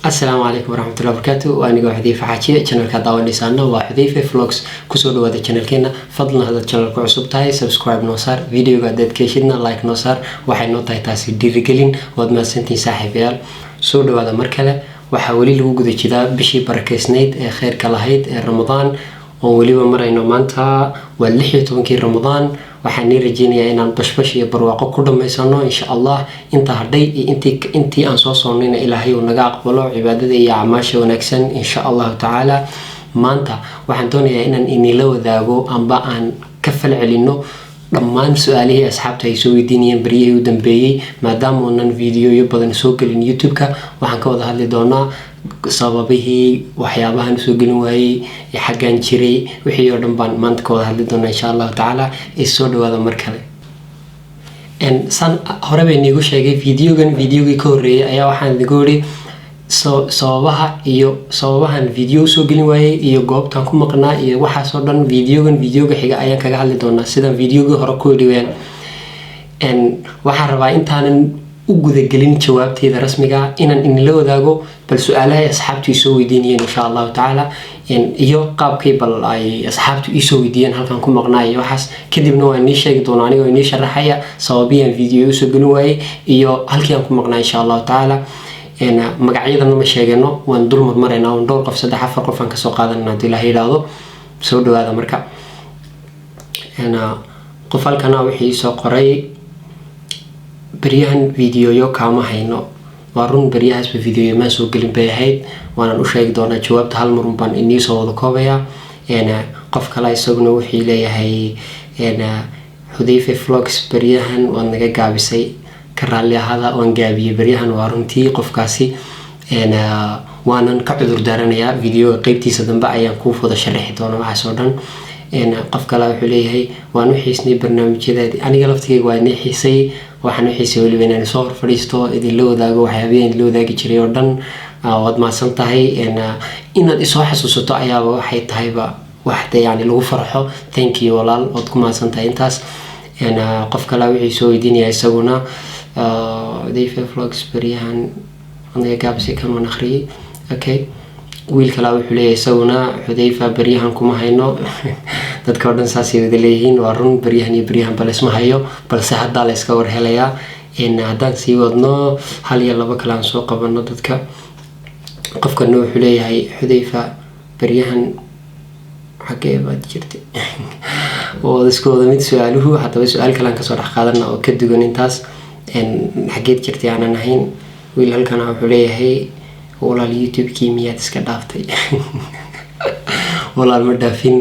السلام عليكم ورحمة الله وبركاته. وأنا حذيفة حكي channel كداون لساننا وحذيفة فلوكس كسر هذا channel كنا فضلنا هذا channel كعصب تاي سبسكرايب نوصار فيديو قدرت كيشنا لايك نوصار وحين نوتاي تاسي ديرجلين وادما سنتين صاحب يال سود هذا مركلة وحاولي له وجود كذا بشي بركسنيد خير كلاهيد رمضان ولي مرة إنه مانتها واللحية تبكي رمضان waxaan rajeynayaa inaan bashbash iyo barwaaqo ku dhameysano insha Allah inta hadhay intii aan soo soonayna Ilaahay uu naga aqbalo cibaadada iyo acmaasha wanaagsan insha Allah taala maanta waxaan doonayaa inaan inila wadaago amba aan ka falcelino dhammaan su'aalihii asxaabta ay soo weydiinayeen bariyay u dambeeyay maadaama uunan fiidiyoyo badan soo galin YouTube-ka waxaan ka wada hadli doonaa sababihii waxyaabahan soo gelin waayay xagaan jiray wixii oo dhan baan maanta ka wada hadli doonaa insha Allah taala soo dhawaada mar kale san hore baan igu sheegay fiidiyogii ka horeeyay ayaa waxaan idigu yiri sababahan video soo gelin waayay iyo goobtan ku maqnaa iyo waxa soo dhan fiidiyoga xiga ayaan kaga hadli doonaa sida fiidiyogii hore ku dhigeen waxaan rabaa intaanan u guda gelin jawaabteeda rasmiga inaan inla wadaago bal su'aalaha asxaabtu soo weydiinayeen insha Allah taala iyo qaabkay bal ay asxaabtu soo weydiiyeen halkan ku maqnaayo waxaas kadibna waan ni sheegi doonaa anigoo ni sharaxaya sababiyan video soo gelin waayay iyo halkii aan ku maqnaa insha Allah taala magacyadana ma sheegano waan dul marmareynaa oo dhowr qof 3-4 qof aan ka soo qaadanaa hadii la yiraahdo soo dhawaada marka qof halkana wixii soo qoray بريان فيديو كاما هينو وارون برياس بفيديو ما سو قلن بيهيد وانا نشايك دونا جوابت هالمرون بان اني سو ذكوبيا انا قف كلا يسوغنو وحي ليهي انا حذيفة فلوكس بريان وانا قابسي كرالي هذا وان قابي بريان وارون تي قف كاسي انا وانا نكعذر دارانيا فيديو قيبتي سدنبا ايان كوف ودا شرحي دونا وحاسودان انا قف كلا وحي ليهي وانو حيسني برنامج كذا انا قلفتي واني حيسي waxaan wixii wali inaan soo fariisto idin loo wadaago waxyaabeen loo wadaagi jiray oo dhan wad ma san tahay inaad isoo xasuusato ayaa waxay tahayba waxda yani lagu farxo thank you walaal wad ku ma san tahay intaas qof kale wixii soo weydiinaya isaguna Dave Vlogs bariyahan aniga gaabsi kama naqri okay wiil kale wuxuu leeyahay isaguna Xudayfa bariyahan kuma hayno dadka dhan saasi wada leeyihiin waa run bariyahan bal isma hayo balse hadda la iska war helayaa haddaan sii wadno hal iyo laba kale aan soo qabano dadka qofkan wuxuu leeyahay Xudayfa bariyahan xagee baad jirtay oo isku wada mid su'aaluhu haddaba su'aal kale aan ka soo dhax qaadana oo ka duwan intaas xageed jirtay aanan ahayn wiil halkan wuxuu leeyahay walaal YouTube miyaad iska dhaaftay walaal ma dhaafin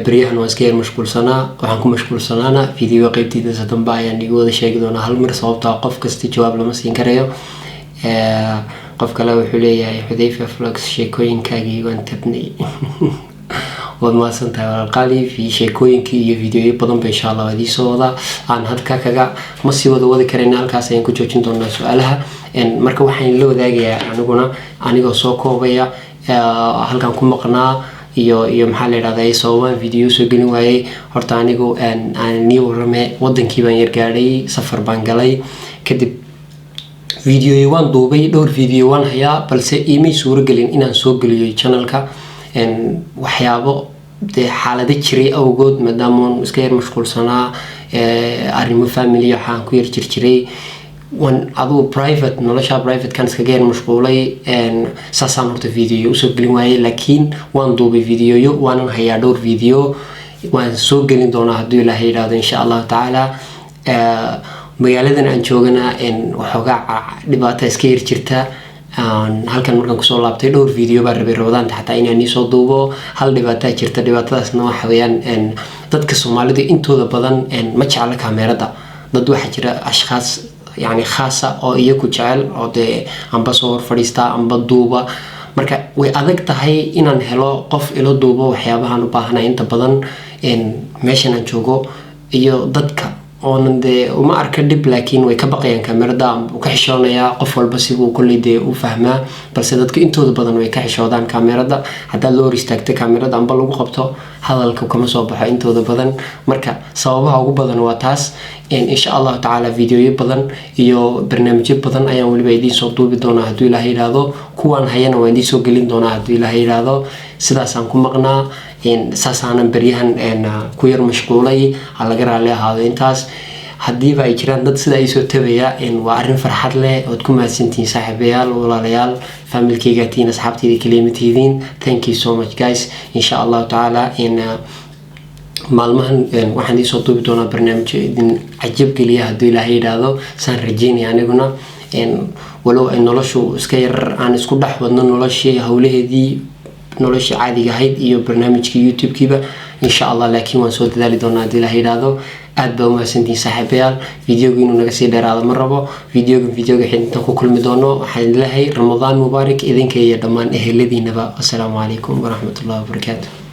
bariyahan waa iska yar mashquulsanaa waxaan ku mashquulsanaana video qaybtiisa sadamba ayaan igu wada sheegi doonaa hal mar sababta qof kasta jawaab lama siin karayo qof kale wuxuu leeyahay Xudayfa Vlogs sheekooyinkaagii waan tabnay wad ma san tahay walaal qaali fi sheekooyinkii iyo videoyo badan ba insha Allah wadii soo wada aan hadka kaga ma sii wada karayna halkaas ayaan ku joojin doonaa su'aalaha marka waxaan la wadaagayaa anigoo soo koobaya halkan ku maqnaa iyo maxaa la yiraahdaa sababaan video soo gelin waayay horta anigu aan ni warame wadankii baan yar gaaray safar baan galay kadib video waan duubay dhowr video waan hayaa balse iimay suuro gelin inaan soo geliyo channelka waxyaabo xaalada jiray awgood maadaama iska yar mashquulsanaa arrimo family waxaan ku yar jiray wan adu private nolosha private kan iska gaar mashquulay saasaan horta video soo gelin waayay laakiin waan duubay videoyo waan hayaa dhowr video waan soo gelin doonaa haddii Ilaahay yiraahdo insha Allah taala magaaladan aan joogana waxoogaa dhibaato iska yar jirta halkan markaan ku soo laabtay dhowr video baan rabay Ramadan xataa inaan soo duubo hal dhibaato jirta dhibaatadaasna waxa weeyaan dadka Soomaalida intooda badan ma jecla kaamirada dad waxa jira ashxaas يعني خاصة أو يكو جعل أو ده عم بصور فريستا عم بدوبة مركا وأذك تهي إن هلا قف إلى دوبة وحيابها نباهنا أنت بدن إن ماشي نشوفه يو ضدك oonan dee uma arka dhib laakiin way ka baqayaan kamerada uu ka xishoonayaa qof walba siduu kulli dee u fahmaa balse dadka intooda badan way ka xishoodaan kamerada hadaa loo istaagto kamerada amba lagu qabto hadalka kama soo baxo intooda badan marka sababaha ugu badan waa taas insha Allah taala videoyo badan iyo barnaamijyo badan ayaan waliba idin soo duubi doonaa haduu Ilaahay yiraahdo kuwan hayana waan idin soo gelin doonaa haduu Ilaahay yiraahdo sidaas aan ku maqnaa saasaanan baryahan ku yar mashquulay laga raali ahaado intaas hadiiba ay jiraan dad sida ay soo tabaya waa arin farxad leh oo ku mahadsantiin saaxiibayaal walaalayaal familkayga tiin asxaabtayda kaleematiidin thank you so much guys insha Allah taala maalmahan waxaan soo duubi doonaa barnaamij idin cajab geliya haduu Ilaahay yiraahdo saan rajeynaya aniguna walow ay noloshu iska yar aan isku dhaxwadno noloshii hawlaheedii noloshii caadiga ahayd iyo barnaamijka YouTube-kiiba insha Allah laakiin waan soo dadaali doonaa hadii Ilaahay yiraahdo aad baa umahadsantiin saaxiibayaal videoga inuu naga sii dheeraado ma rabo videoga xidinta ku kulmi doono waxaan leeyahay Ramadaan mubaarak idinka iyo dhammaan eheladiinaba assalaamu calaykum waraxmatullaahi wabarakaatuh